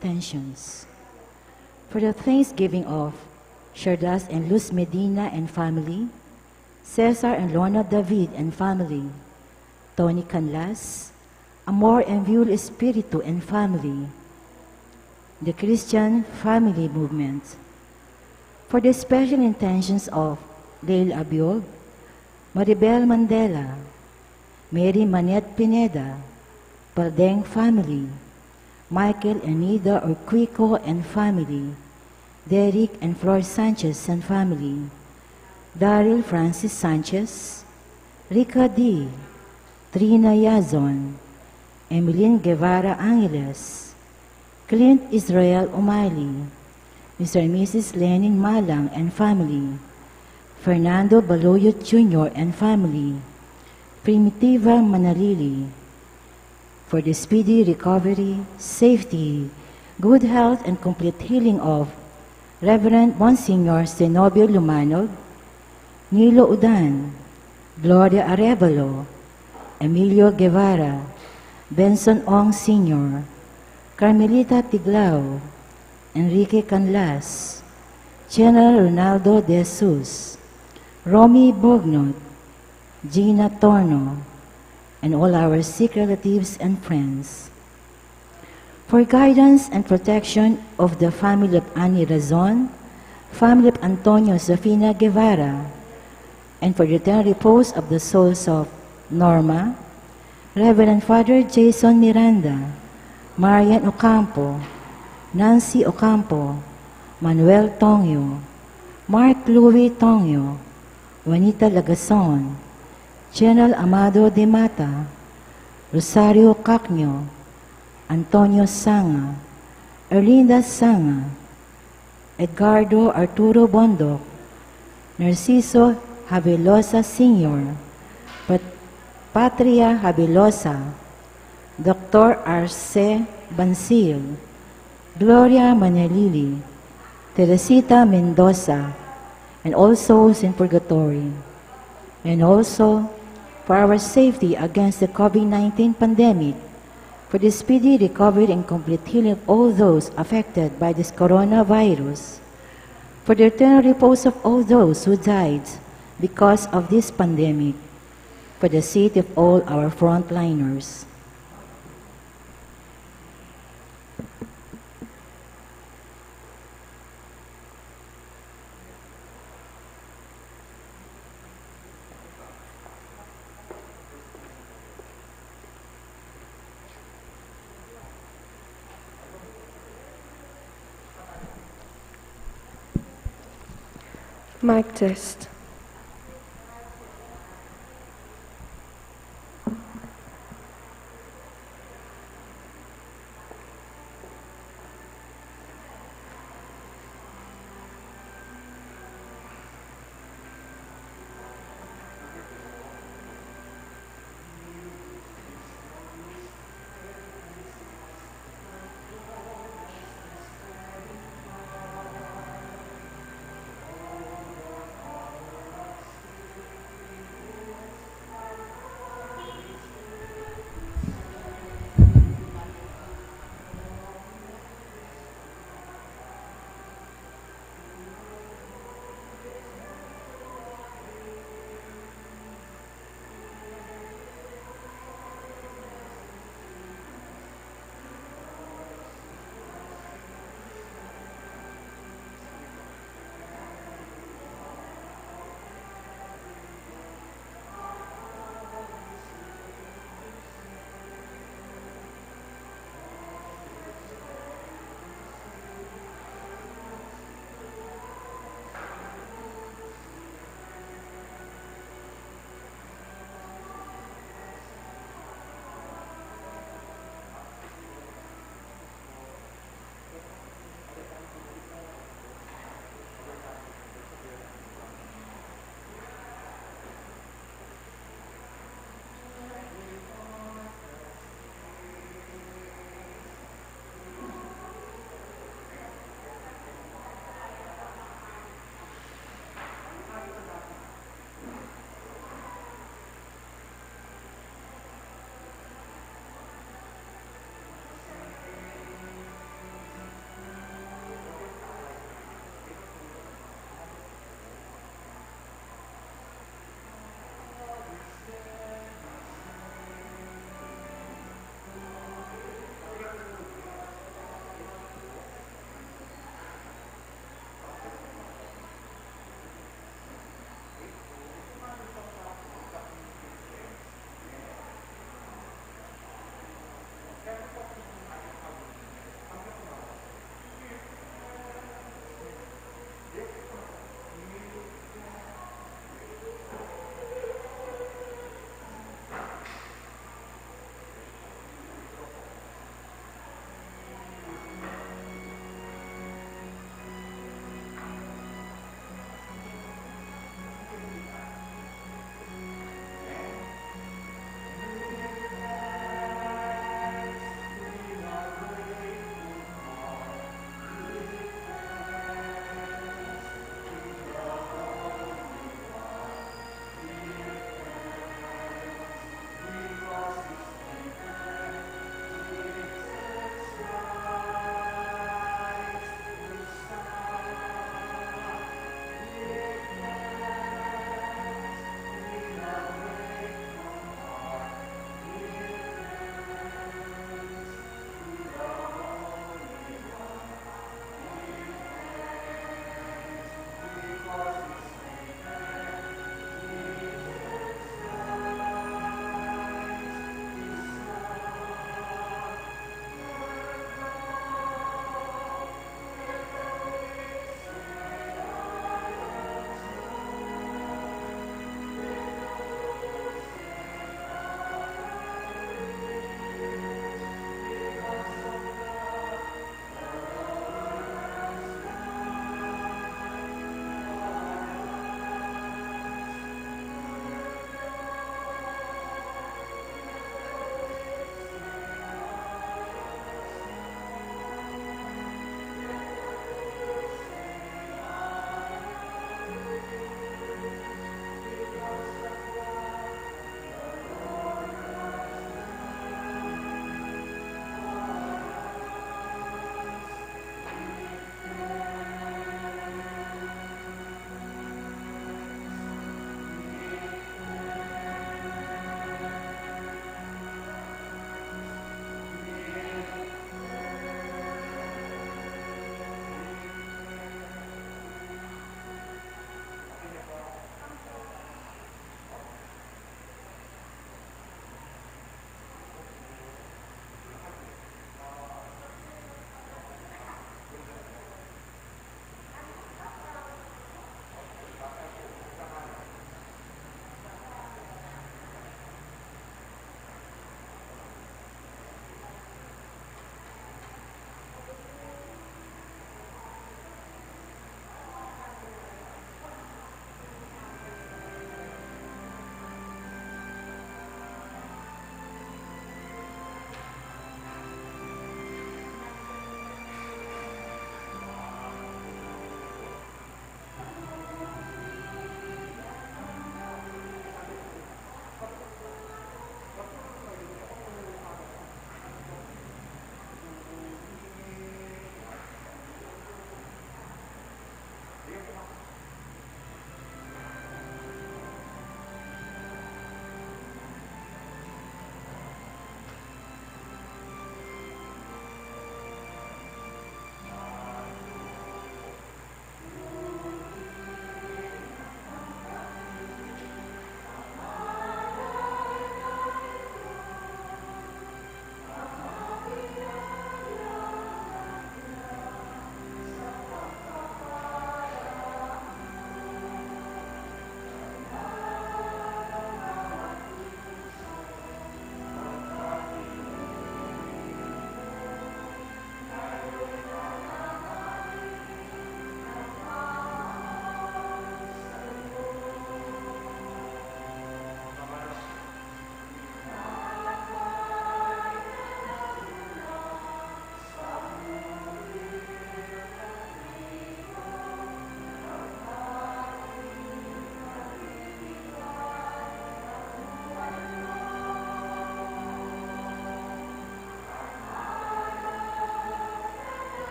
intentions. For the thanksgiving of Shardas and Luz Medina and family, Cesar and Lorna David and family, Tony Canlas, Amor and Viul Espiritu and family, the Christian Family Movement. For the special intentions of Leil Abiog, Maribel Mandela, Mary Manette Pineda, Paldeng family, Michael and Nida Urquico and family, Derek and Flor Sanchez and family, Daryl Francis Sanchez, Rica D., Trina Yazon, Emeline Guevara Angeles, Clint Israel Umayli, Mr. and Mrs. Lenin Malang and family, Fernando Baloyot Jr. and family, Primitiva Manalili, for the speedy recovery, safety, good health, and complete healing of Reverend Monsignor Zenobio Lumanog, Nilo Udan, Gloria Arevalo, Emilio Guevara, Benson Ong Sr., Carmelita Tiglao, Enrique Canlas, General Ronaldo De Jesus, Romy Bognot, Gina Torno, and all our sick relatives and friends. For guidance and protection of the family of Annie Razon, family of Antonio Sofina Guevara, and for the eternal repose of the souls of Norma, Reverend Father Jason Miranda, Marian Ocampo, Nancy Ocampo, Manuel Tongyo, Mark Louis Tongyo, Juanita Lagason, General Amado de Mata, Rosario Cacño, Antonio Sanga, Erlinda Sanga, Edgardo Arturo Bondoc, Narciso Habelosa Sr., Patria Habelosa, Dr. Arce Bansil, Gloria Manalili, Teresita Mendoza, and all souls in purgatory, and also for our safety against the COVID-19 pandemic, for the speedy recovery and complete healing of all those affected by this coronavirus, for the eternal repose of all those who died because of this pandemic, for the safety of all our frontliners. Mic test.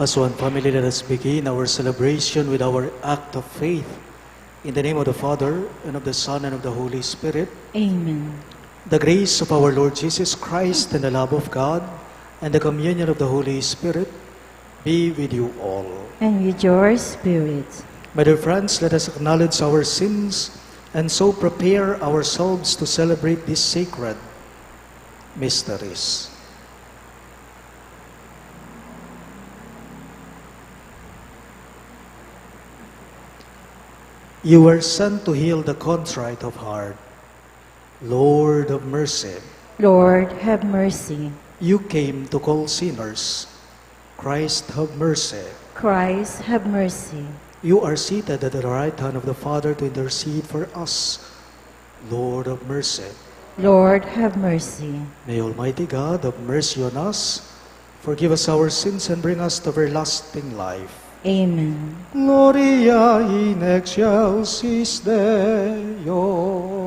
As one family, let us begin our celebration with our act of faith. In the name of the Father, and of the Son, and of the Holy Spirit. Amen. The grace of our Lord Jesus Christ, and the love of God, and the communion of the Holy Spirit be with you all. And with your spirit. My dear friends, let us acknowledge our sins and so prepare ourselves to celebrate these sacred mysteries. You were sent to heal the contrite of heart. Lord of mercy. Lord, have mercy. You came to call sinners. Christ, have mercy. Christ, have mercy. You are seated at the right hand of the Father to intercede for us. Lord of mercy. Lord, have mercy. May Almighty God have mercy on us, forgive us our sins, and bring us to everlasting life. Amen. Gloria in excelsis Deo.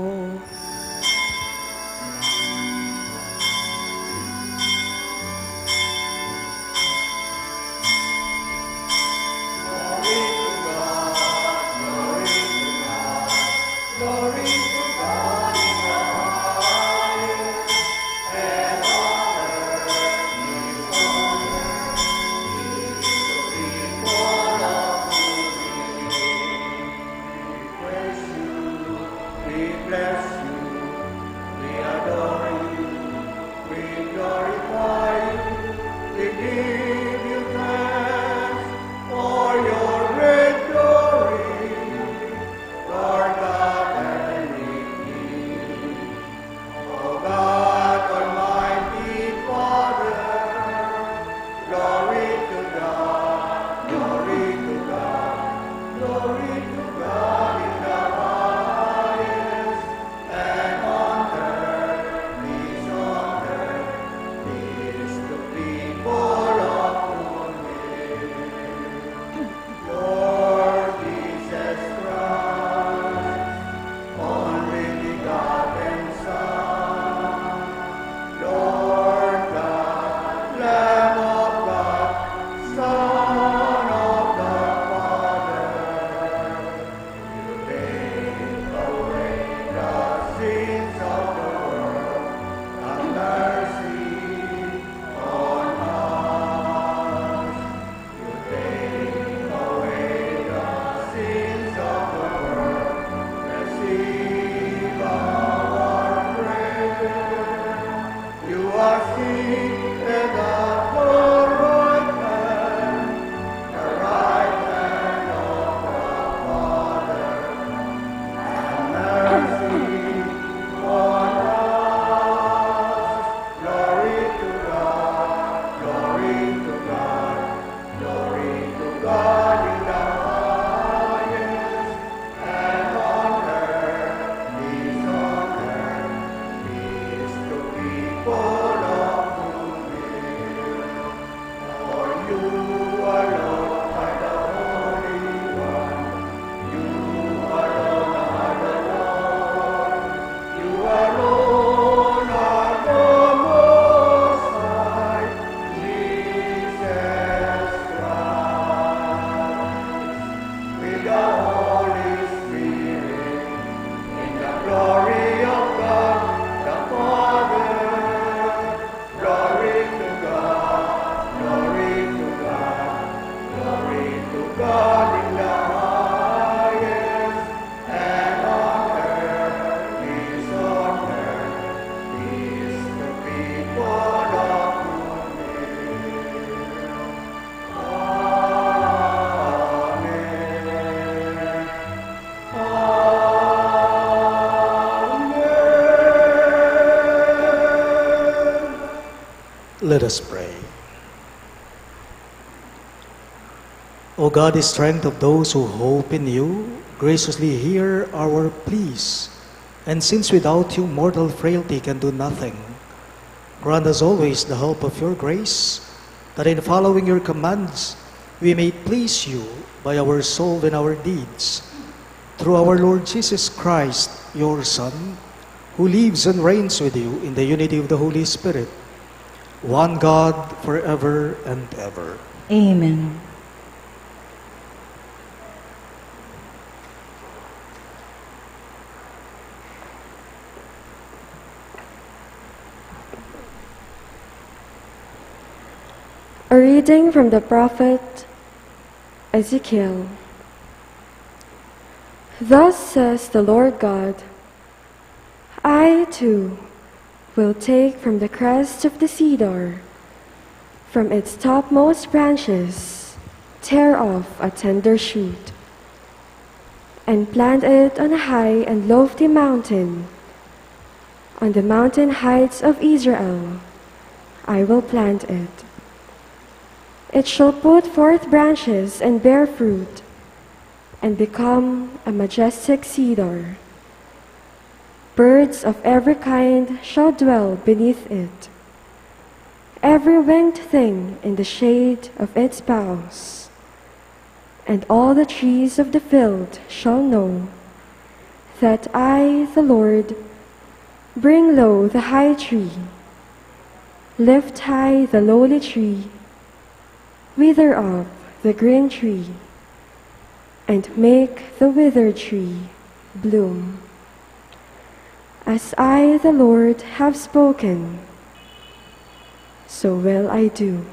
We Let us pray. O God, the strength of those who hope in you, graciously hear our pleas. And since without you mortal frailty can do nothing, grant us always the help of your grace, that in following your commands we may please you by our soul and our deeds. Through our Lord Jesus Christ, your Son, who lives and reigns with you in the unity of the Holy Spirit, one God, forever and ever. Amen. A reading from the prophet Ezekiel. Thus says the Lord God, I too will take from the crest of the cedar, from its topmost branches, tear off a tender shoot, and plant it on a high and lofty mountain. On the mountain heights of Israel, I will plant it. It shall put forth branches and bear fruit, and become a majestic cedar. Birds of every kind shall dwell beneath it, every winged thing in the shade of its boughs. And all the trees of the field shall know that I, the Lord, bring low the high tree, lift high the lowly tree, wither up the green tree, and make the withered tree bloom. As I, the Lord, have spoken, so will I do.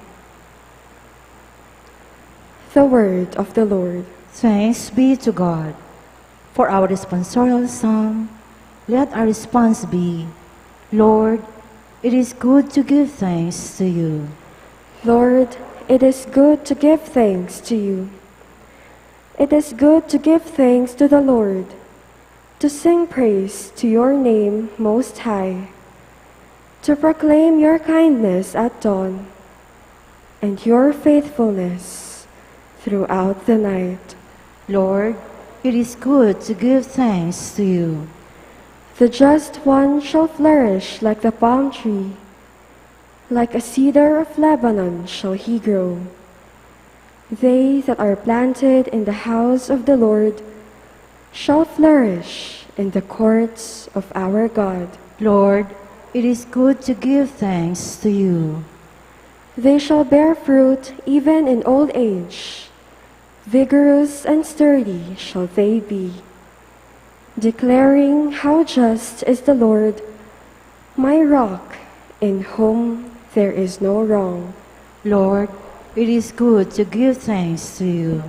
The word of the Lord. Thanks be to God. For our responsorial psalm, let our response be, Lord, it is good to give thanks to you. Lord, it is good to give thanks to you. It is good to give thanks to the Lord, to sing praise to your name most high, to proclaim your kindness at dawn, and your faithfulness throughout the night. Lord, it is good to give thanks to you. The just one shall flourish like the palm tree, like a cedar of Lebanon shall he grow. They that are planted in the house of the Lord shall flourish in the courts of our God. Lord, it is good to give thanks to you. They shall bear fruit even in old age. Vigorous and sturdy shall they be, declaring how just is the Lord, my rock, in whom there is no wrong. Lord, it is good to give thanks to you.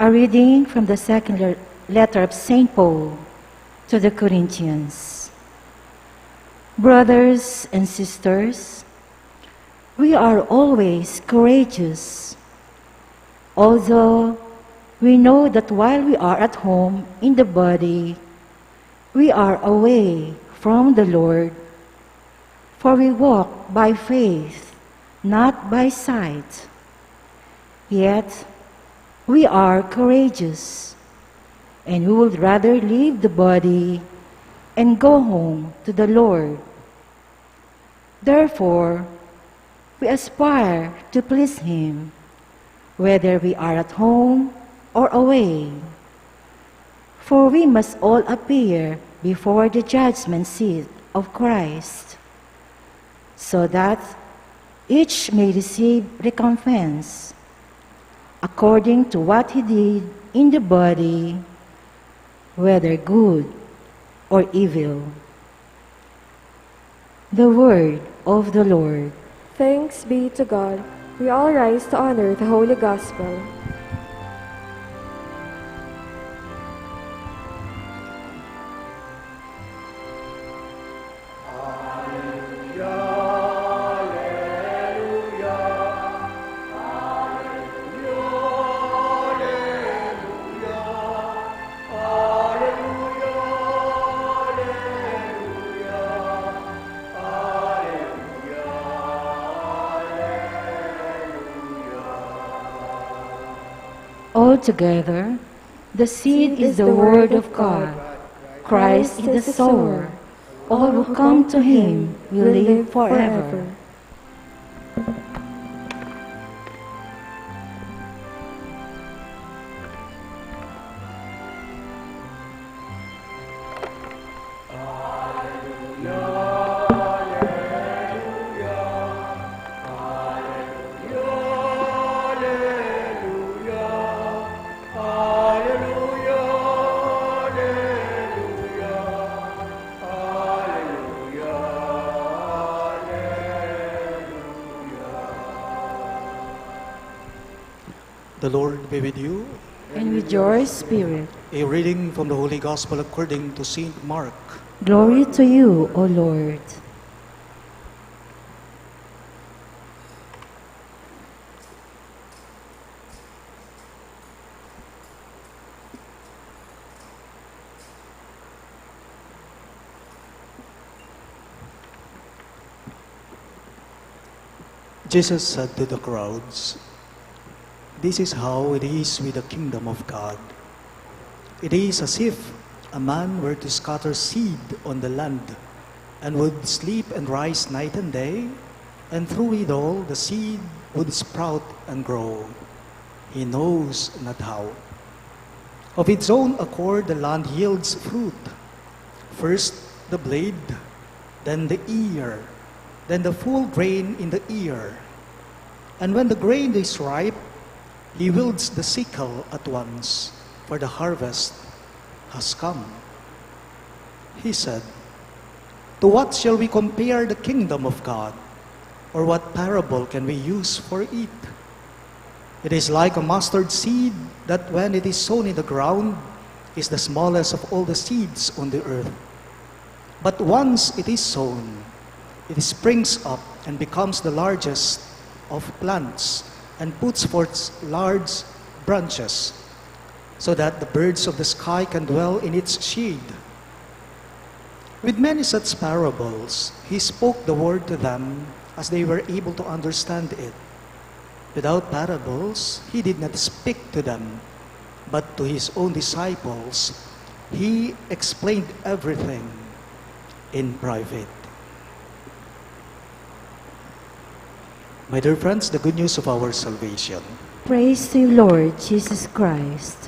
A reading from the second letter of St. Paul to the Corinthians. Brothers and sisters, we are always courageous, although we know that while we are at home in the body, we are away from the Lord, for we walk by faith, not by sight. Yet, we are courageous, and we would rather leave the body and go home to the Lord. Therefore, we aspire to please Him, whether we are at home or away. For we must all appear before the judgment seat of Christ, so that Each may receive recompense according to what he did in the body, whether good or evil. The word of the Lord. Thanks be to God. We all rise to honor the Holy Gospel. Altogether, the seed is the word of God. Christ is the sower. All who come to him will live forever. The Lord be with you. And with your spirit. A reading from the Holy Gospel according to St. Mark. Glory to you, O Lord. Jesus said to the crowds, "This is how it is with the kingdom of God. It is as if a man were to scatter seed on the land, and would sleep and rise night and day, and through it all the seed would sprout and grow. He knows not how. Of its own accord the land yields fruit, first the blade, then the ear, then the full grain in the ear. And when the grain is ripe, he wields the sickle at once, for the harvest has come." He said, "To what shall we compare the kingdom of God? Or what parable can we use for it? It is like a mustard seed that when it is sown in the ground is the smallest of all the seeds on the earth. But once it is sown, it springs up and becomes the largest of plants and puts forth large branches, so that the birds of the sky can dwell in its shade." With many such parables, he spoke the word to them as they were able to understand it. Without parables, he did not speak to them, but to his own disciples, he explained everything in private. My dear friends, the good news of our salvation. Praise to you, Lord Jesus Christ.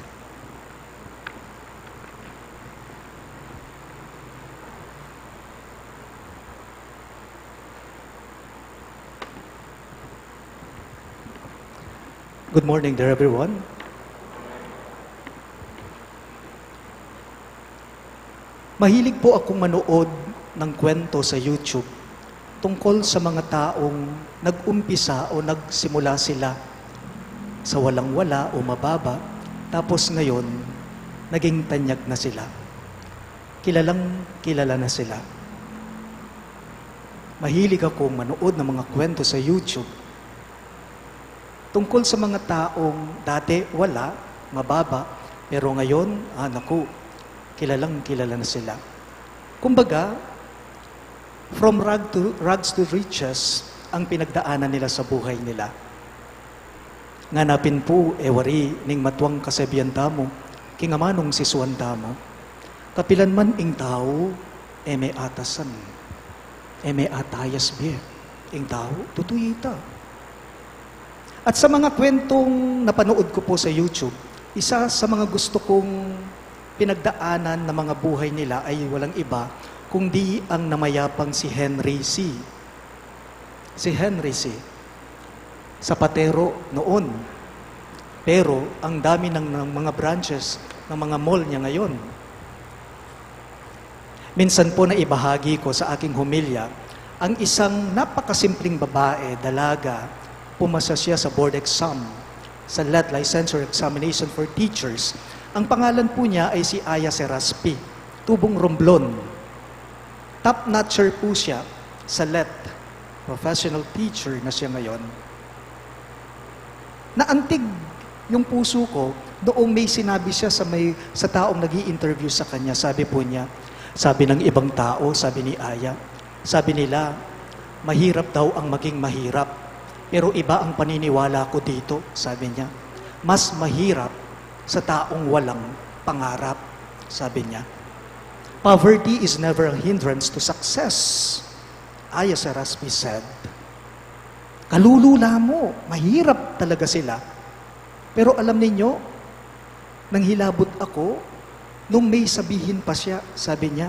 Good morning there, everyone. Mahilig po akong manood ng kwento sa YouTube tungkol sa mga taong nag-umpisa o nagsimula sila sa walang-wala o mababa, tapos ngayon, naging tanyag na sila. Kilalang kilala na sila. Mahilig akong manood ng mga kwento sa YouTube tungkol sa mga taong dati wala, mababa, pero ngayon, naku, kilalang kilala na sila. Kumbaga, from rags to riches ang pinagdaanan nila sa buhay nila. Nganapin po, wari ning matwang kasabihan tamo, kingamanong sisuan tamo, kapilan man ing tao, may atasan, may atayas biye, ing tao, tutuyita. At sa mga kwentong napanood ko po sa YouTube, isa sa mga gusto kong pinagdaanan na mga buhay nila ay walang iba, kundi ang namayapang si Henry C. Si Henry C. sa patero noon. Pero ang dami ng mga branches ng mga mall niya ngayon. Minsan po na ibahagi ko sa aking humilya, ang isang napakasimpleng babae, dalaga, pumasa siya sa board exam, sa LET, Licensure Examination for Teachers. Ang pangalan po niya ay si Aya Seraspi, Tubong Romblon. Top-notcher po siya sa LET, professional teacher na siya ngayon. Naantig yung puso ko noong may sinabi siya sa taong nag-i-interview sa kanya. Sabi po niya, sabi ng ibang tao, sabi ni Aya, sabi nila, mahirap daw ang maging mahirap. Pero iba ang paniniwala ko dito, sabi niya. Mas mahirap sa taong walang pangarap, sabi niya. Poverty is never a hindrance to success, Aya Seraspi said. Kalulula mo, mahirap talaga sila. Pero alam ninyo, nang hilabot ako, nung may sabihin pa siya, sabi niya,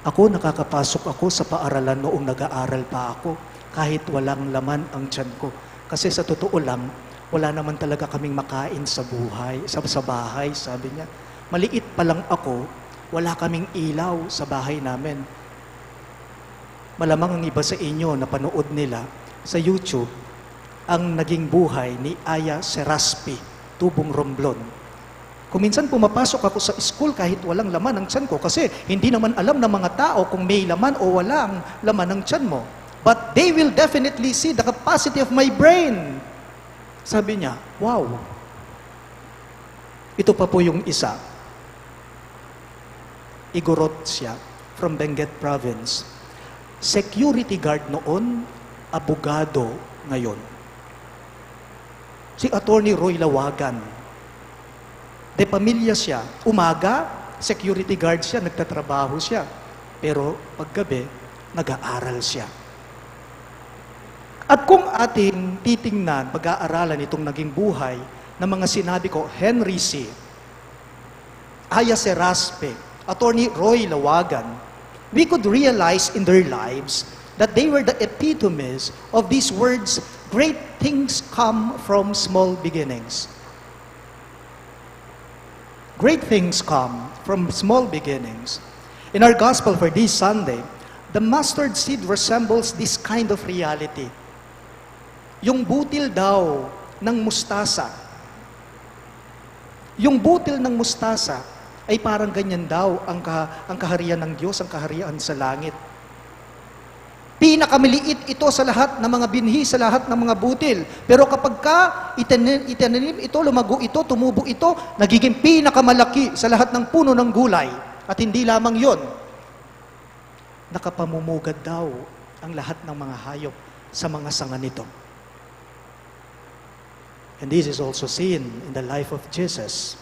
ako nakakapasok ako sa paaralan noong nag-aaral pa ako, kahit walang laman ang tiyan ko. Kasi sa totoo lang, wala naman talaga kaming makain sa buhay, sa bahay, sabi niya. Maliit pa lang ako, wala kaming ilaw sa bahay namin. Malamang ang iba sa inyo na panood nila sa YouTube, ang naging buhay ni Aya Seraspi, Tubong Romblon. Kung minsan pumapasok ako sa school kahit walang laman ang tiyan ko kasi hindi naman alam ng mga tao kung may laman o walang laman ang tiyan mo. But they will definitely see the capacity of my brain. Sabi niya, wow. Ito pa po yung isa. Igorot siya from Benguet Province. Security guard noon, abogado ngayon. Si Attorney Roy Lawagan. De pamilya siya. Umaga, security guard siya, nagtatrabaho siya. Pero paggabi, nag-aaral siya. At kung ating titingnan, pag-aaralan itong naging buhay ng mga sinabi ko, Henry C., Aya Seraspi, Attorney Roy Lawagan, we could realize in their lives that they were the epitomes of these words, great things come from small beginnings. Great things come from small beginnings. In our gospel for this Sunday, the mustard seed resembles this kind of reality. Yung butil daw ng mustasa. Yung butil ng mustasa ay parang ganyan daw ang kaharian ng Diyos, ang kaharian sa langit. Pinakamaliit ito sa lahat ng mga binhi, sa lahat ng mga butil. Pero kapag itinanim ito, lumago ito, tumubo ito, nagiging pinakamalaki sa lahat ng puno ng gulay. At hindi lamang yon, nakapamumugad daw ang lahat ng mga hayop sa mga sanga nito. And this is also seen in the life of Jesus.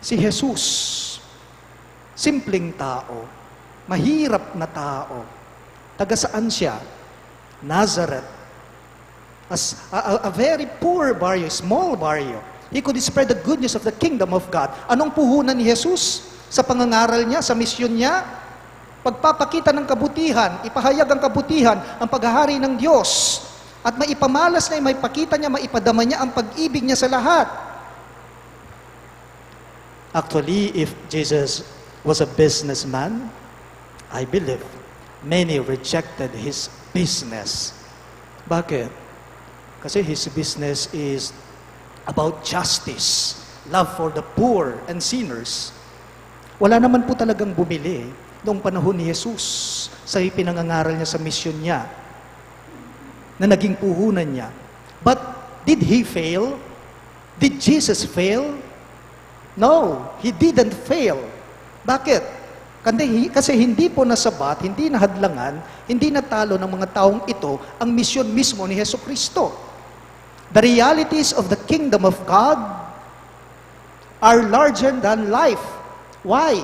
Si Jesus, simpleng tao, mahirap na tao, taga saan siya? Nazareth. As a very poor barrio, small barrio. He could spread the good news of the kingdom of God. Anong puhunan ni Jesus sa pangangaral niya, sa misyon niya? Pagpapakita ng kabutihan, ipahayag ang kabutihan, ang paghahari ng Diyos. At maipamalas niya, maipakita niya, maipadama niya ang pag-ibig niya sa lahat. Actually, if Jesus was a businessman, I believe many rejected his business. Bakit? Kasi his business is about justice, love for the poor and sinners. Wala naman po talagang bumili noong panahon ni Jesus sa pinangangaral niya sa misyon niya na naging puhunan niya. But did he fail? Did Jesus fail? No, he didn't fail. Bakit? Kasi hindi po nasabat, hindi nahadlangan, hindi natalo ng mga taong ito ang misyon mismo ni Jesucristo. The realities of the kingdom of God are larger than life. Why?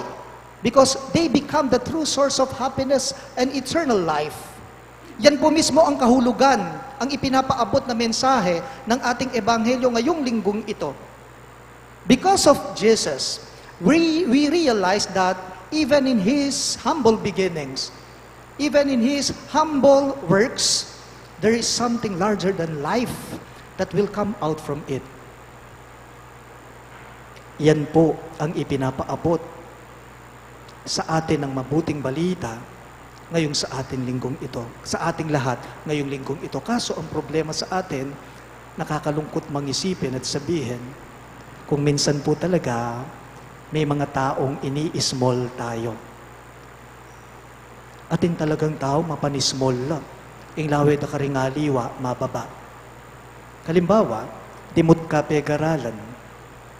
Because they become the true source of happiness and eternal life. Yan po mismo ang kahulugan, ang ipinapaabot na mensahe ng ating ebanghelyo ngayong linggong ito. Because of Jesus, we realize that even in His humble beginnings, even in His humble works, there is something larger than life that will come out from it. Yan po ang ipinapaabot sa atin ng mabuting balita ngayong sa ating linggong ito. Sa ating lahat ngayong linggong ito. Kaso ang problema sa atin, nakakalungkot mangisipin at sabihin, kung minsan po talaga may mga taong ini-small tayo. Atin talagang tao, mapanismall lang. Ing lawed na karingaliwa, mababa. Kalimbawa, dimut ka peg-aralan.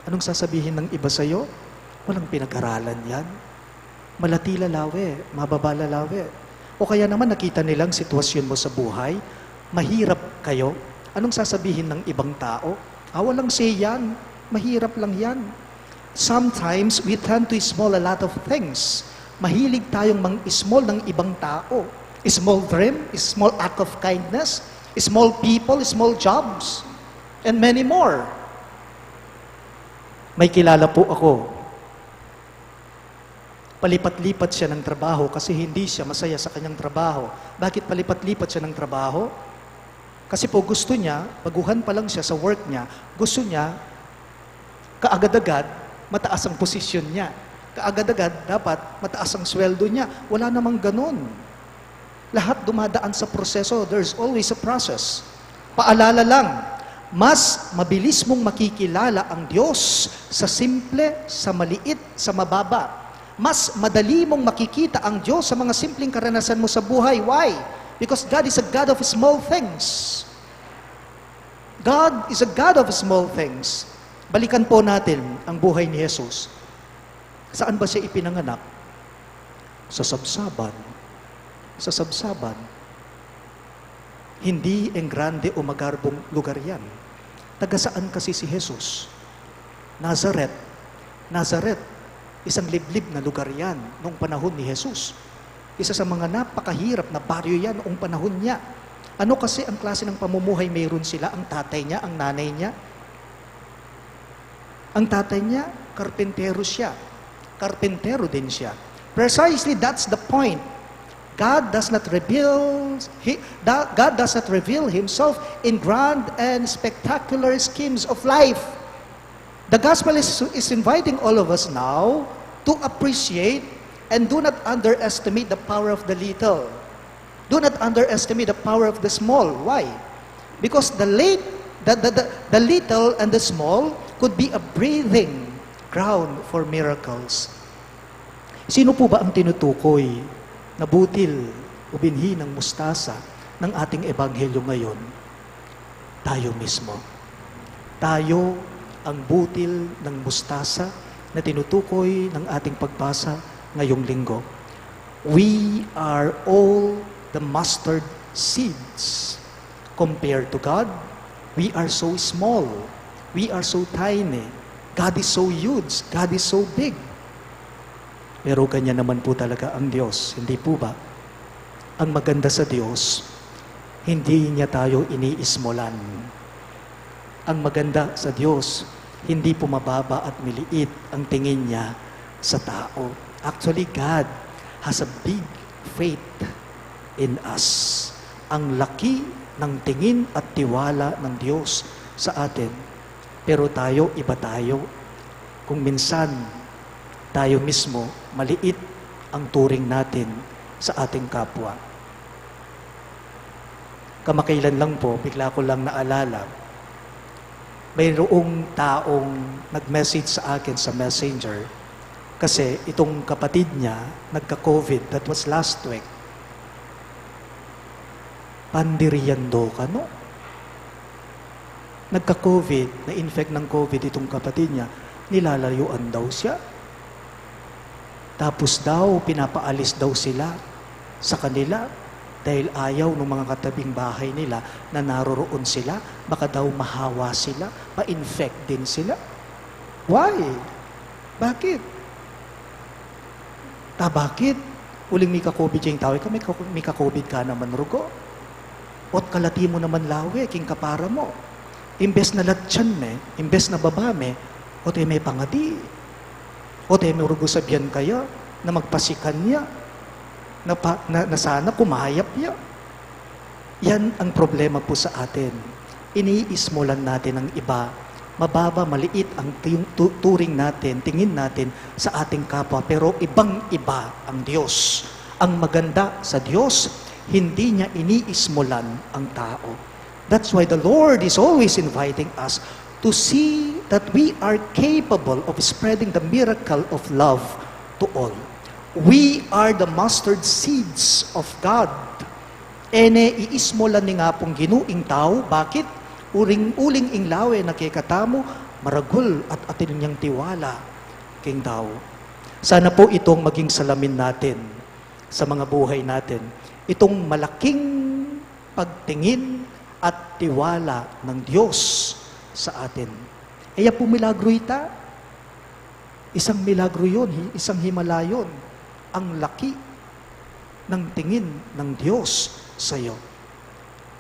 Anong sasabihin ng iba sa'yo? Walang pinag-aralan yan. Malatila lawe, mababa lalawe. O kaya naman nakita nilang sitwasyon mo sa buhay, mahirap kayo. Anong sasabihin ng ibang tao? Walang say yan. Mahirap lang yan. Sometimes, we tend to small a lot of things. Mahilig tayong mang-small ng ibang tao. Small dream, small act of kindness, small people, small jobs, and many more. May kilala po ako. Palipat-lipat siya ng trabaho kasi hindi siya masaya sa kanyang trabaho. Bakit palipat-lipat siya ng trabaho? Kasi po gusto niya, baguhan pa lang siya sa work niya, gusto niya, kaagad-agad, mataas ang posisyon niya. Kaagad-agad, dapat mataas ang sweldo niya. Wala namang ganun. Lahat dumadaan sa proseso. There's always a process. Paalala lang, mas mabilis mong makikilala ang Diyos sa simple, sa maliit, sa mababa. Mas madali mong makikita ang Diyos sa mga simpleng karanasan mo sa buhay. Why? Because God is a God of small things. God is a God of small things. Balikan po natin ang buhay ni Jesus. Saan ba siya ipinanganak? Sa sabsaban. Sa sabsaban. Hindi en grande o magarbong lugar yan. Taga saan kasi si Jesus? Nazareth. Nazareth, isang liblib na lugar yan noong panahon ni Jesus. Isa sa mga napakahirap na baryo yan noong panahon niya. Ano kasi ang klase ng pamumuhay mayroon sila? Ang tatay niya, ang nanay niya? Ang tatay niya, karpentero siya. Karpentero din siya. Precisely, that's the point. God does not reveal Himself in grand and spectacular schemes of life. The gospel is inviting all of us now to appreciate and do not underestimate the power of the little. Do not underestimate the power of the small. Why? Because the little and the small could be a breathing ground for miracles. Sino po ba ang tinutukoy na butil o binhi ng mustasa ng ating ebanghelyo ngayon? Tayo mismo. Tayo ang butil ng mustasa na tinutukoy ng ating pagbasa ngayong linggo. We are all the mustard seeds. Compared to God, we are so small. We are so tiny. God is so huge. God is so big. Pero ganyan naman po talaga ang Diyos. Hindi po ba? Ang maganda sa Diyos, hindi niya tayo iniismolan. Ang maganda sa Diyos, hindi po mababa at miliit ang tingin niya sa tao. Actually, God has a big faith in us. Ang laki ng tingin at tiwala ng Diyos sa atin. Pero tayo, iba tayo. Kung minsan, tayo mismo, maliit ang turing natin sa ating kapwa. Kamakailan lang po, bigla ko lang naalala, mayroong taong nag-message sa akin sa Messenger kasi itong kapatid niya, nagka-COVID, that was last week. Pandiriando ka, no? Nagka-COVID, na-infect ng COVID itong kapatid niya, nilalayuan daw siya. Tapos daw, pinapaalis daw sila sa kanila dahil ayaw ng mga katabing bahay nila na naroroon sila, baka daw mahawa sila, ma-infect din sila. Why? Bakit? Bakit? Uling may ka-COVID yung tao, may ka-COVID ka naman, rugo. Ot kalati mo naman lawe, king kapara mo. Imbes na latyan me, imbes na babame, ot may pangadi. Ot may rugo sabyan kaya, na magpasikan niya, na sana kumayap niya. Yan ang problema po sa atin. iniismolan natin ang iba, mababa, maliit ang turing natin, tingin natin sa ating kapwa, pero ibang-iba ang Diyos. Ang maganda sa Diyos, hindi niya iniismolan ang tao. That's why the Lord is always inviting us to see that we are capable of spreading the miracle of love to all. We are the mustard seeds of God. Iismolan ni nga pong ginuing tao, bakit? Uling inglawe na kay katamo, maragul at atin niyang tiwala king tao. Sana po itong maging salamin natin sa mga buhay natin. Itong malaking pagtingin at tiwala ng Diyos sa atin. Kaya po milagro ita. Isang milagro yun, isang himala yun. Ang laki ng tingin ng Diyos sa iyo.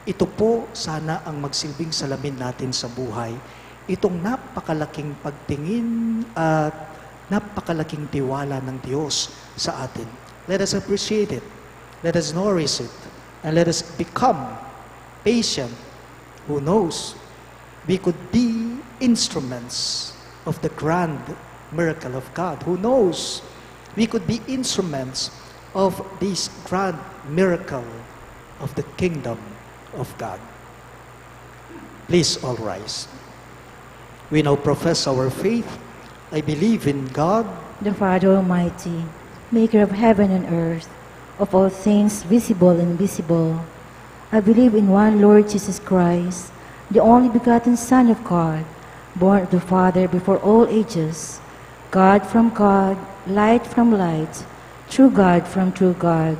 Ito po sana ang magsilbing salamin natin sa buhay. Itong napakalaking pagtingin at napakalaking tiwala ng Diyos sa atin. Let us appreciate it. Let us nourish it. And let us become patient. Who knows? We could be instruments of the grand miracle of God. Who knows? We could be instruments of this grand miracle of the kingdom of God. Please all rise. We now profess our faith. I believe in God, The Father Almighty, maker of heaven and earth, of all things visible and invisible. I believe in one Lord Jesus Christ, the only begotten Son of God, born of the Father before all ages, God from God, light from light, true God from true God,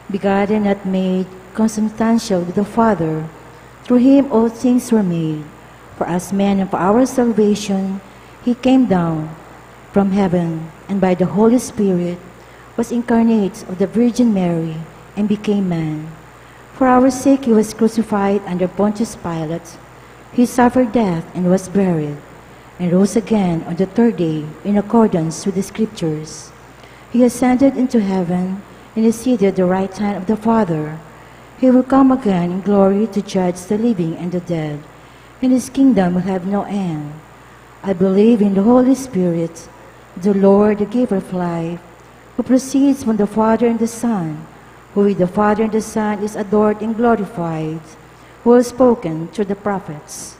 begotten, not made, consubstantial with the Father. Through him all things were made. For us men and for our salvation, he came down from heaven, and by the Holy Spirit was incarnate of the Virgin Mary, and became man. For our sake he was crucified under Pontius Pilate. He suffered death and was buried, and rose again on the third day in accordance with the Scriptures. He ascended into heaven and is seated at the right hand of the Father. He will come again in glory to judge the living and the dead, and his kingdom will have no end. I believe in the Holy Spirit, the Lord, the giver of life, who proceeds from the Father and the Son, who with the Father and the Son is adored and glorified, who has spoken through the prophets.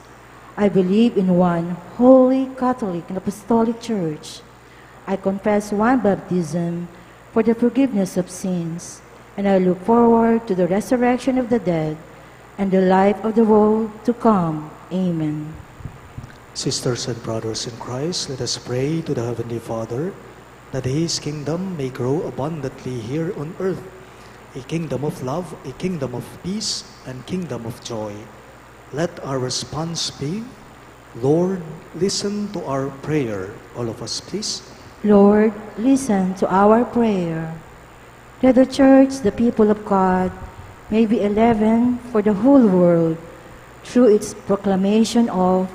I believe in one holy, Catholic, and Apostolic Church. I confess one baptism for the forgiveness of sins, and I look forward to the resurrection of the dead and the life of the world to come. Amen. sisters and brothers in Christ, let us pray to the Heavenly Father that His kingdom may grow abundantly here on earth, a kingdom of love, a kingdom of peace, and kingdom of joy. Let our response be, Lord, listen to our prayer. All of us, please. Lord, listen to our prayer. That the Church, the people of God, may be a leaven for the whole world through its proclamation of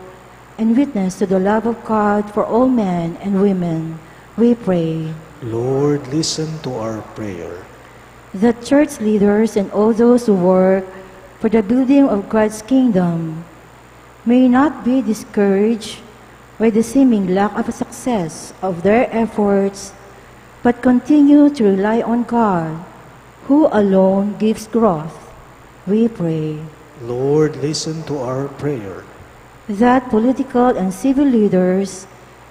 and witness to the love of God for all men and women, we pray. Lord, listen to our prayer. That church leaders and all those who work for the building of God's kingdom may not be discouraged by the seeming lack of success of their efforts, but continue to rely on God, who alone gives growth. We pray. Lord, listen to our prayer. That political and civil leaders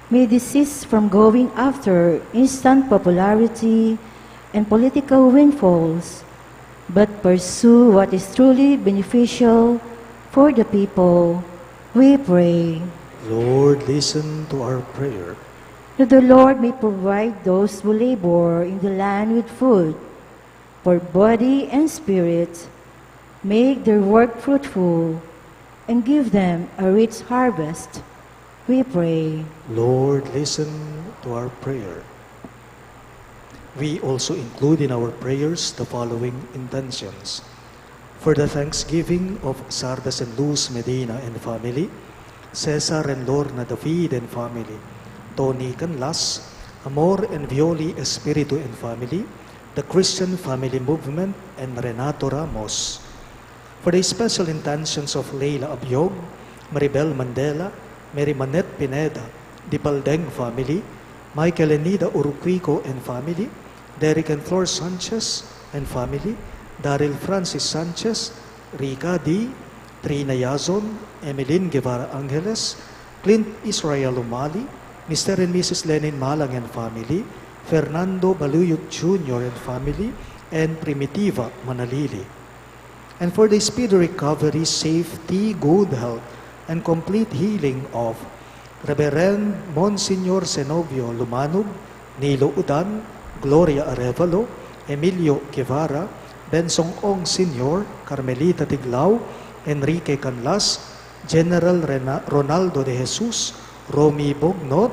may desist from going after instant popularity and political windfalls, but pursue what is truly beneficial for the people. We pray. Lord, listen to our prayer. That the Lord may provide those who labor in the land with food, for body and spirit, make their work fruitful, and give them a rich harvest. We pray. Lord, listen to our prayer. We also include in our prayers the following intentions. For the thanksgiving of Sardas and Luz Medina and family, Cesar and Lorna David and family, Tony Canlas, Amor and Violi Espiritu and family, the Christian Family Movement, and Renato Ramos. For the special intentions of Leila Abiog, Maribel Mandela, Mary Manette Pineda, the Baldeng family, Michael and Nida Uruquico and family, Derek and Flor Sanchez and family, Daryl Francis Sanchez, Rica D., Trina Yazon, Emeline Guevara Angeles, Clint Israel Umali, Mr. and Mrs. Lenin Malang and family, Fernando Baluyot Jr. and family, and Primitiva Manalili. And for the speedy recovery, safety, good health, and complete healing of Reverend Monsignor Zenobio Lumanog, Nilo Udan, Gloria Arevalo, Emilio Guevara, Bensong Ong Sr., Carmelita Tiglao, Enrique Canlas, General Ronaldo de Jesus, Romy Bognot,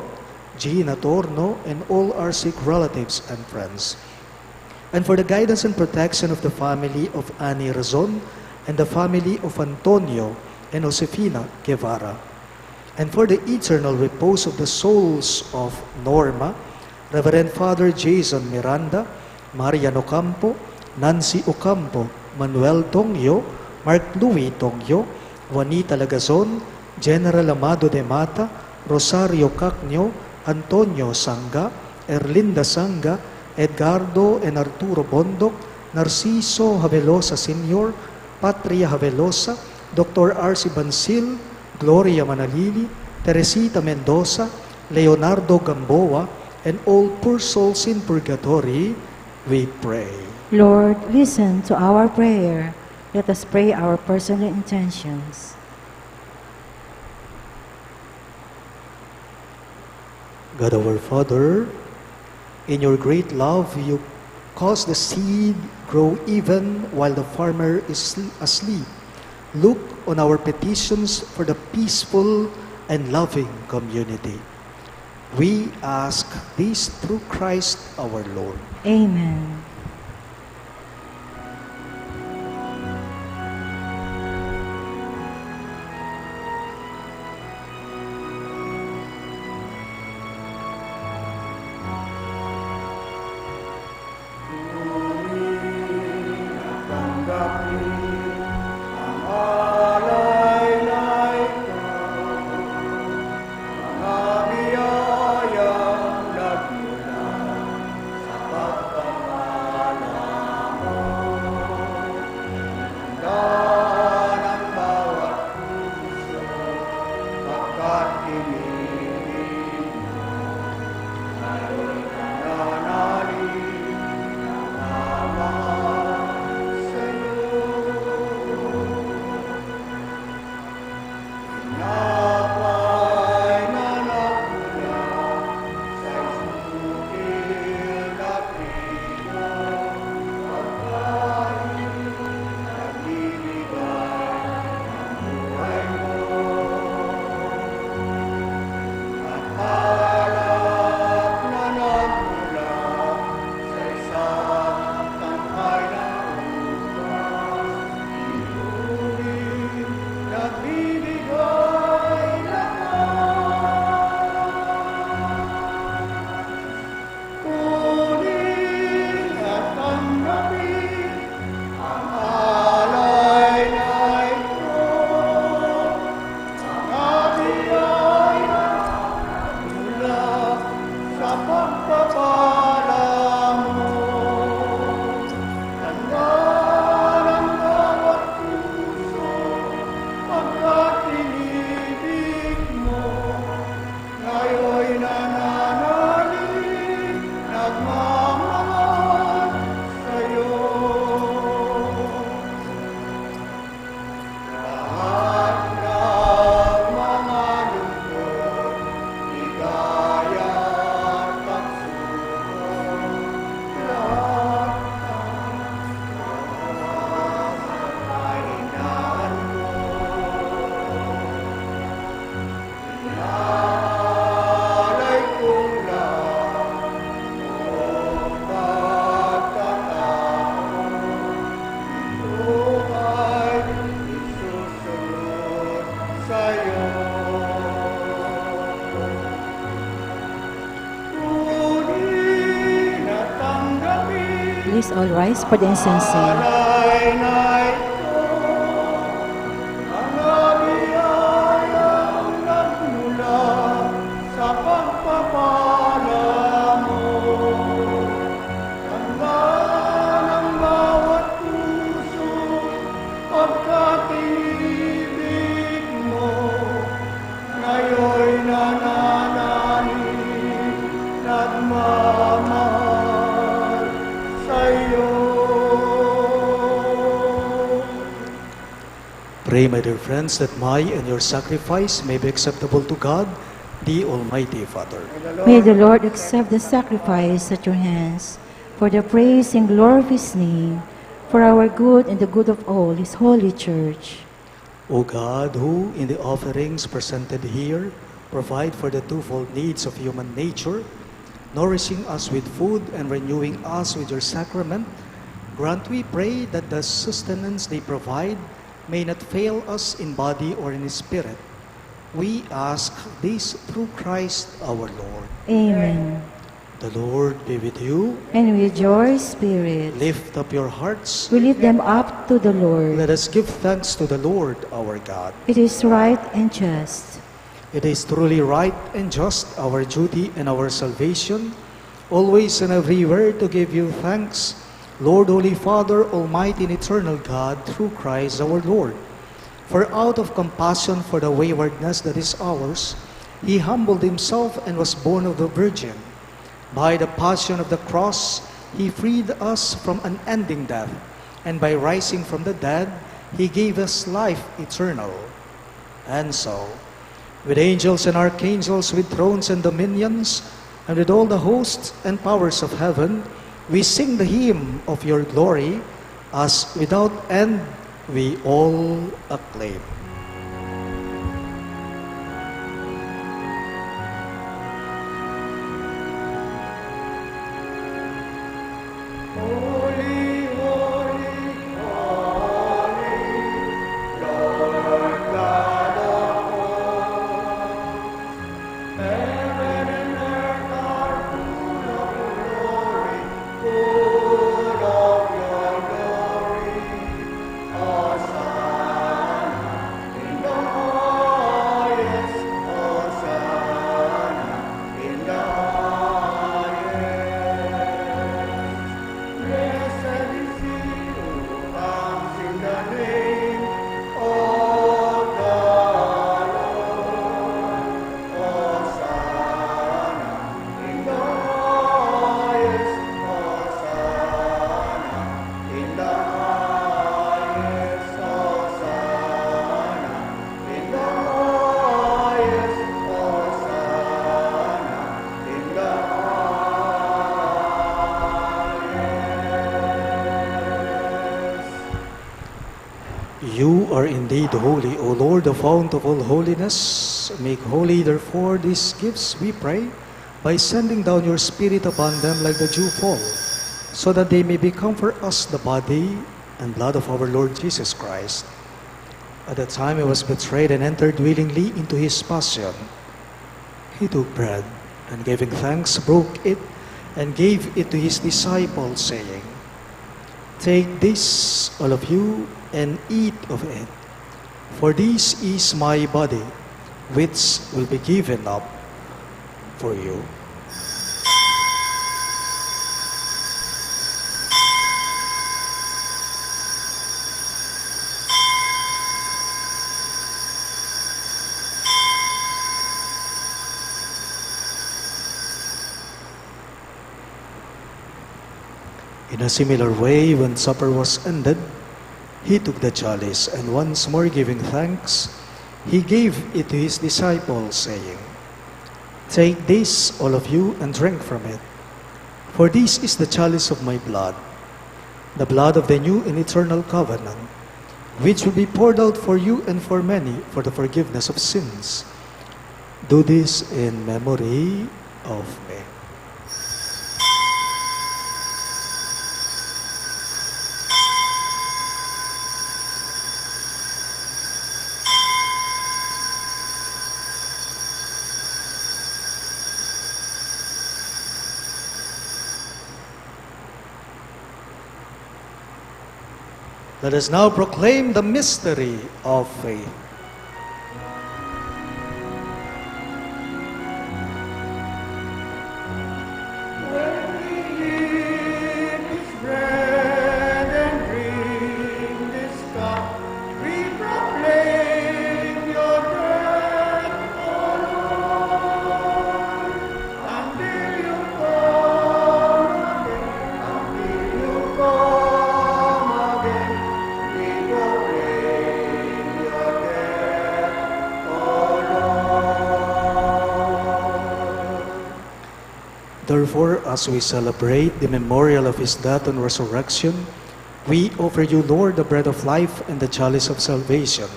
Gina Torno, and all our sick relatives and friends. And for the guidance and protection of the family of Annie Razon and the family of Antonio and Josefina Guevara. And for the eternal repose of the souls of Norma, Reverend Father Jason Miranda, Marian Ocampo, Nancy Ocampo, Manuel Tongyo, Mark Louis Tongyo, Juanita Lagazon, General Amado de Mata, Rosario Cacnio, Antonio Sanga, Erlinda Sanga, Edgardo and Arturo Bondok, Narciso Havelosa Sr., Patria Havelosa, Dr. R.C. Bansil, Gloria Manalili, Teresita Mendoza, Leonardo Gamboa, and all poor souls in purgatory, we pray. Lord, listen to our prayer. Let us pray our personal intentions. God our Father, in your great love, you cause the seed grow even while the farmer is asleep. Look on our petitions for the peaceful and loving community. We ask this through Christ our Lord. Amen. Please all rise for the incense. Pray, my dear friends, that my and your sacrifice may be acceptable to God, the Almighty Father. May the Lord accept the sacrifice at your hands for the praise and glory of his name, for our good and the good of all his holy church. O God, who in the offerings presented here provide for the twofold needs of human nature, nourishing us with food and renewing us with your sacrament, grant, we pray, that the sustenance they provide may not fail us in body or in spirit. We ask this through Christ our Lord. Amen. The Lord be with you. And with your spirit, Lift up your hearts. we lift them up to the Lord. Let us give thanks to the Lord our God. It is right and just. It is truly right and just, our duty and our salvation, always and everywhere to give you thanks, Lord, Holy Father, Almighty and Eternal God, through Christ our Lord. For out of compassion for the waywardness that is ours, he humbled himself and was born of the Virgin. By the passion of the cross, he freed us from unending death, and by rising from the dead, he gave us life eternal. And so, with angels and archangels, with thrones and dominions, and with all the hosts and powers of heaven, we sing the hymn of your glory, as without end we all acclaim. You are indeed holy, O Lord, the fount of all holiness. Make holy, therefore, these gifts, we pray, by sending down your Spirit upon them like the dew fall, so that they may become for us the body and blood of our Lord Jesus Christ. At the time he was betrayed and entered willingly into his passion, he took bread, and giving thanks, broke it, and gave it to his disciples, saying, "Take this, all of you, and eat of it, for this is my body, which will be given up for you." In a similar way, when supper was ended, he took the chalice, and once more giving thanks, he gave it to his disciples, saying, "Take this, all of you, and drink from it. For this is the chalice of my blood, the blood of the new and eternal covenant, which will be poured out for you and for many for the forgiveness of sins. Do this in memory of me." Let us now proclaim the mystery of faith. Therefore, as we celebrate the memorial of his death and resurrection, we offer you, Lord, the bread of life and the chalice of salvation,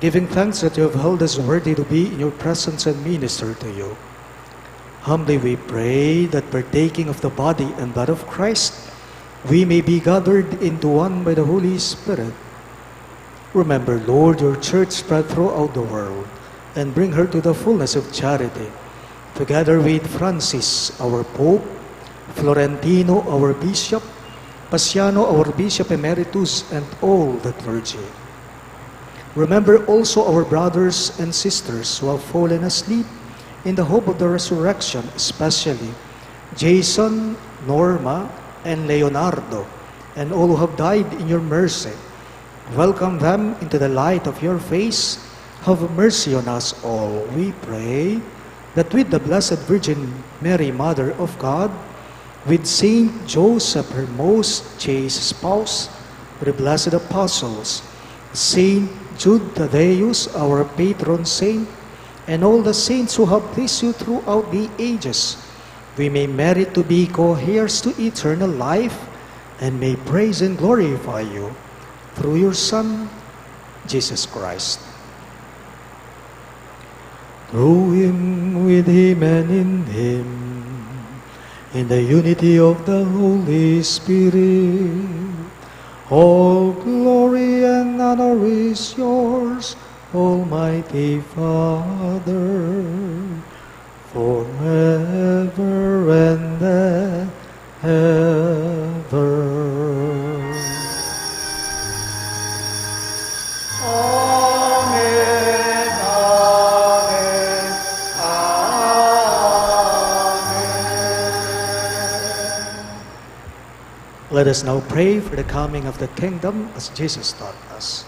giving thanks that you have held us worthy to be in your presence and minister to you. Humbly we pray that partaking of the body and blood of Christ, we may be gathered into one by the Holy Spirit. Remember, Lord, your church spread throughout the world, and bring her to the fullness of charity, together with Francis, our Pope, Florentino, our Bishop, Paciano, our Bishop Emeritus, and all the clergy. Remember also our brothers and sisters who have fallen asleep in the hope of the resurrection, especially Jason, Norma, and Leonardo, and all who have died in your mercy. Welcome them into the light of your face. Have mercy on us all, we pray, that with the Blessed Virgin Mary, Mother of God, with Saint Joseph, her most chaste spouse, with the blessed apostles, Saint Jude Thaddeus, our patron saint, and all the saints who have pleased you throughout the ages, we may merit to be co-heirs to eternal life, and may praise and glorify you through your Son, Jesus Christ. Through him, with him, and in him, in the unity of the Holy Spirit, all glory and honor is yours, Almighty Father, forever and ever. Amen, amen, amen. Let us now pray for the coming of the kingdom as Jesus taught us.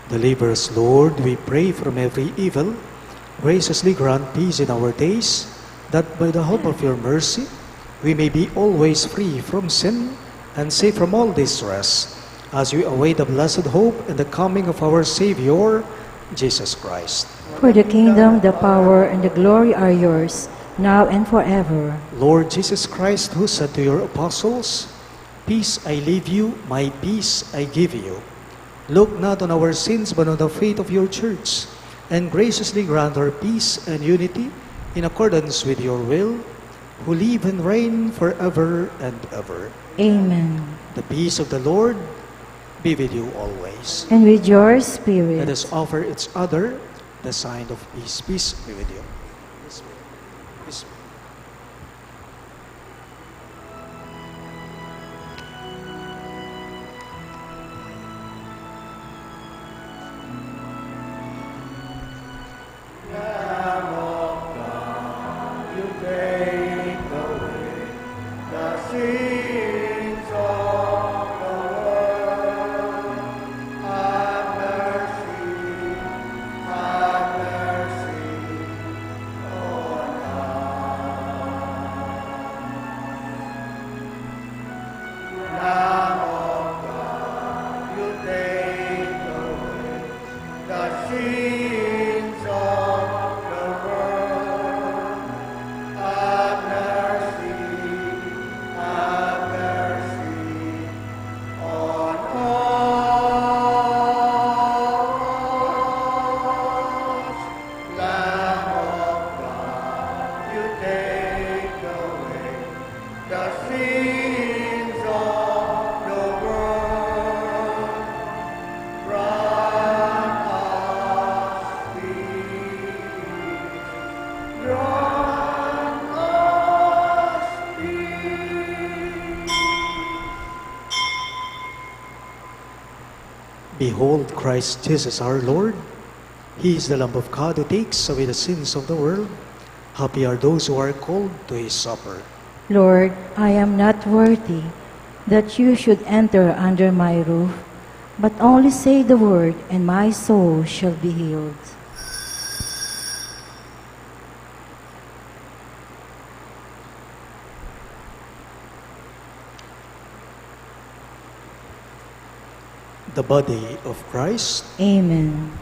Deliver us, Lord, we pray, from every evil. Graciously grant peace in our days, that by the help of your mercy, we may be always free from sin and safe from all distress, as we await the blessed hope and the coming of our Savior, Jesus Christ. For the kingdom, the power, and the glory are yours, now and forever. Lord Jesus Christ, who said to your apostles, "Peace I leave you, my peace I give you," look not on our sins, but on the faith of your church, and graciously grant her peace and unity in accordance with your will, who live and reign forever and ever. Amen. The peace of the Lord be with you always. And with your spirit. Let us offer each other the sign of peace. Peace be with you. Peace be with you. Behold Christ Jesus our Lord. He is the Lamb of God who takes away the sins of the world. Happy are those who are called to his supper. Lord, I am not worthy that you should enter under my roof, but only say the word, and my soul shall be healed. The body of Christ. Amen.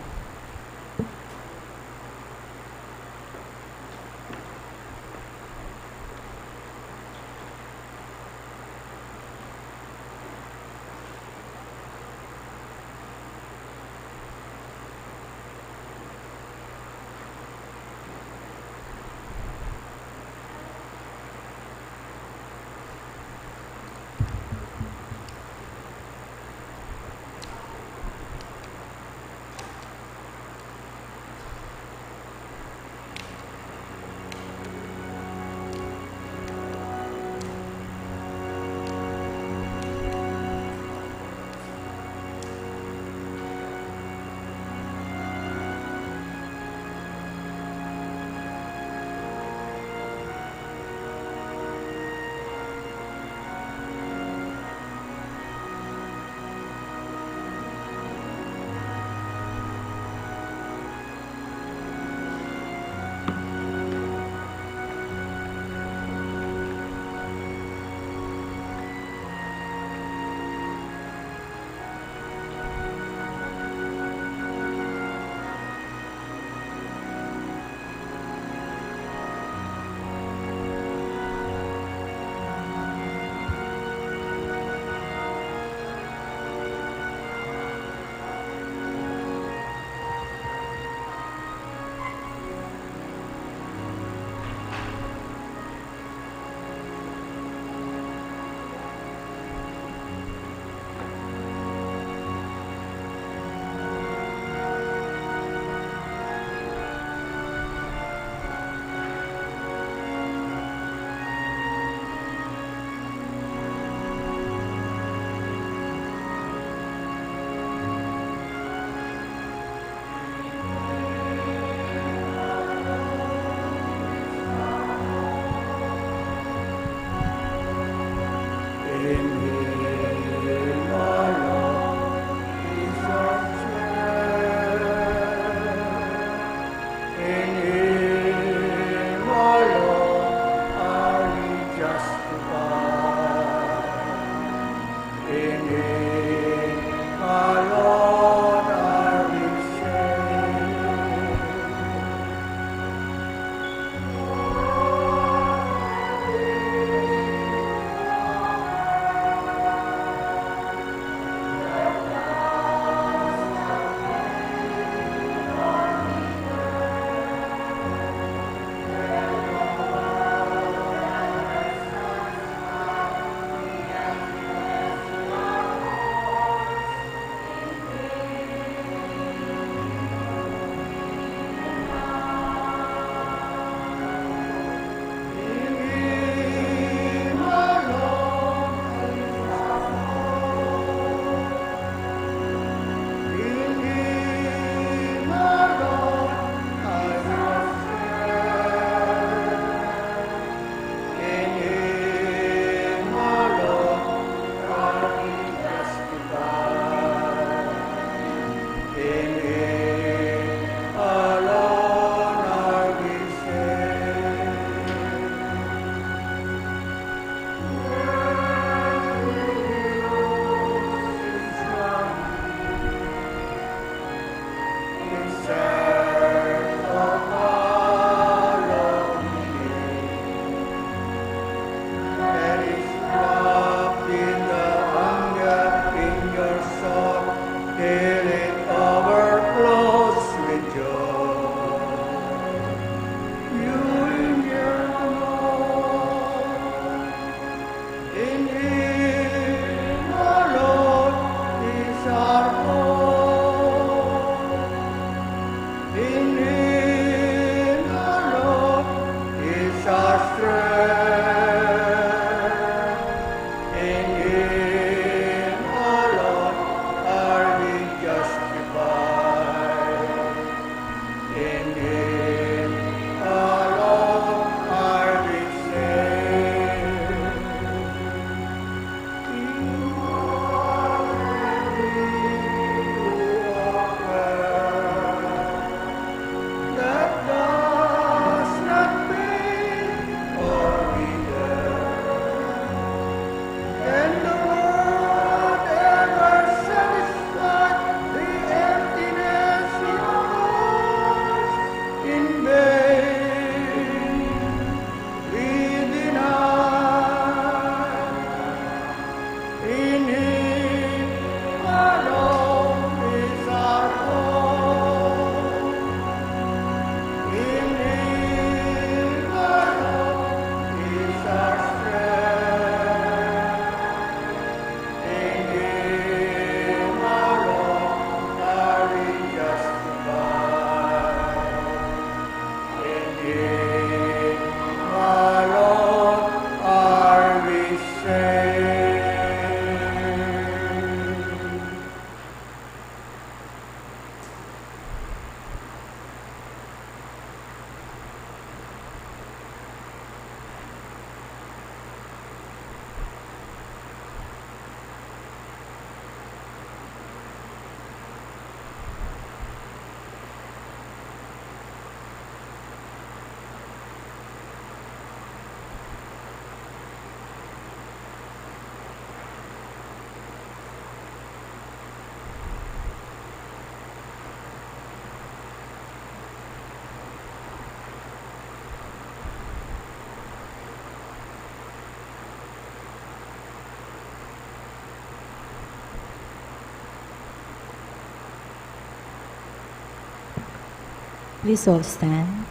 Please all stand.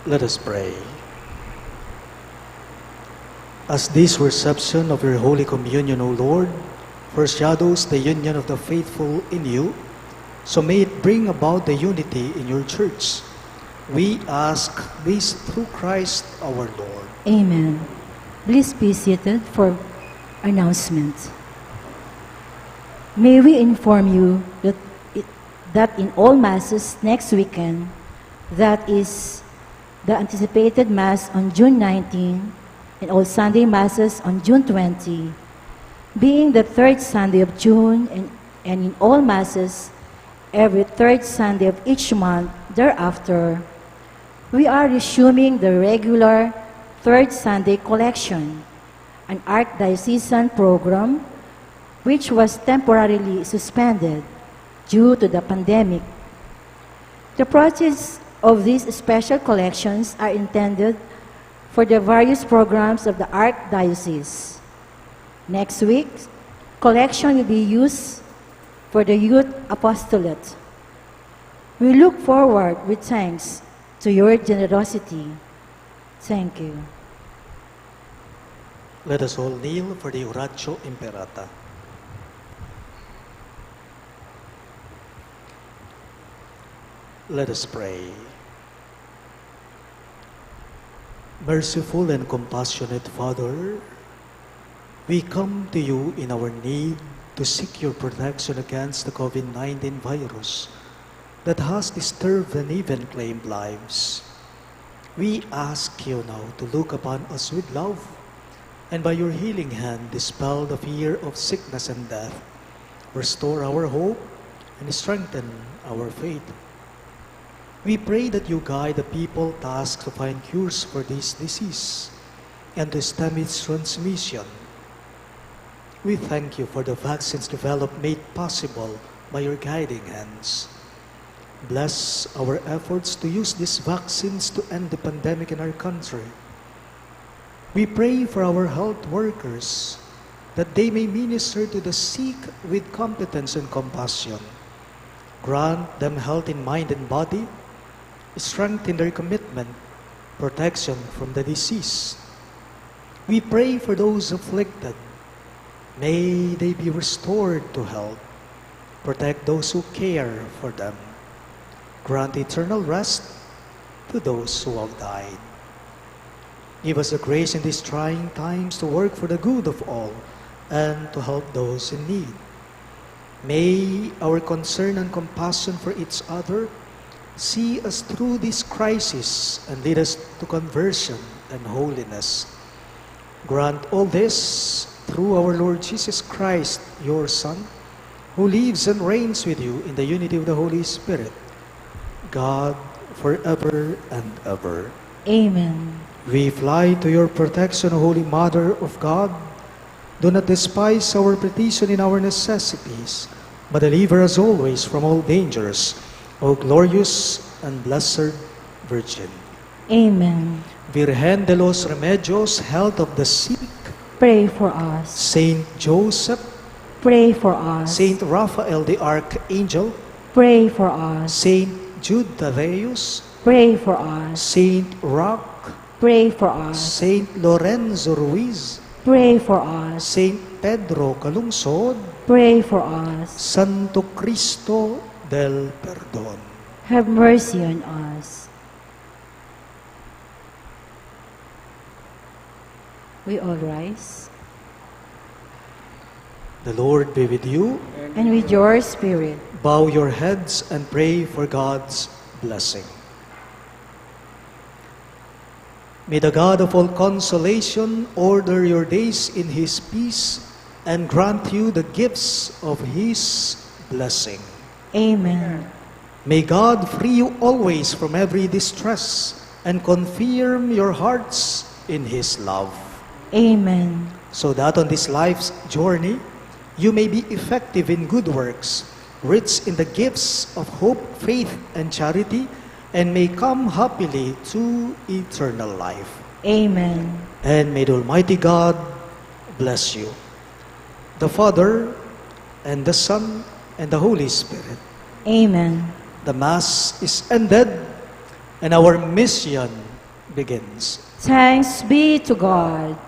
Let us pray. As this reception of your Holy Communion, O Lord, foreshadows the union of the faithful in you, so may it bring about the unity in your church. We ask this through Christ our Lord. Amen. Please be seated for announcement. May we inform you that in all Masses next weekend, that is the anticipated Mass on June 19 and all Sunday Masses on June 20, being the third Sunday of June and in all Masses every third Sunday of each month thereafter, we are resuming the regular third Sunday collection, an archdiocesan program which was temporarily suspended due to the pandemic. The projects of these special collections are intended for the various programs of the Archdiocese. Next week, collection will be used for the Youth Apostolate. We look forward with thanks to your generosity. Thank you. Let us all kneel for the Oratio Imperata. Let us pray. Merciful and compassionate Father, we come to you in our need to seek your protection against the COVID-19 virus that has disturbed and even claimed lives. We ask you now to look upon us with love and by your healing hand dispel the fear of sickness and death, restore our hope, and strengthen our faith. We pray that you guide the people tasked to find cures for this disease and to stem its transmission. We thank you for the vaccines developed made possible by your guiding hands. Bless our efforts to use these vaccines to end the pandemic in our country. We pray for our health workers that they may minister to the sick with competence and compassion. Grant them health in mind and body, strength in their commitment, protection from the disease. We pray for those afflicted. May they be restored to health. Protect those who care for them. Grant eternal rest to those who have died. Give us the grace in these trying times to work for the good of all and to help those in need. May our concern and compassion for each other see us through this crisis and lead us to conversion and holiness. Grant all this through our Lord Jesus Christ, your Son, who lives and reigns with you in the unity of the Holy Spirit, God, forever and ever. Amen. We fly to your protection, Holy Mother of God. Do not despise our petition in our necessities, but deliver us always from all dangers, O glorious and blessed Virgin. Amen. Virgen de los Remedios, health of the sick, Pray for us. Saint Joseph, Pray for us. Saint Raphael the Archangel, Pray for us. Saint Jude Thaddeus, Pray for us. Saint Roch, Pray for us. Saint Lorenzo Ruiz, Pray for us. Saint Pedro Calungsod, Pray for us. Santo Cristo del Perdón. Have mercy on us. We all rise. The Lord be with you. And with your spirit. Bow your heads and pray for God's blessing. May the God of all consolation order your days in His peace and grant you the gifts of His blessing. Amen. May God free you always from every distress and confirm your hearts in His love, Amen. so that on this life's journey you may be effective in good works, rich in the gifts of hope, faith, and charity, and may come happily to eternal life. Amen. And may the Almighty God bless you, the Father, and the Son, and the Holy Spirit. Amen. The Mass is ended, and our mission begins. Thanks be to God.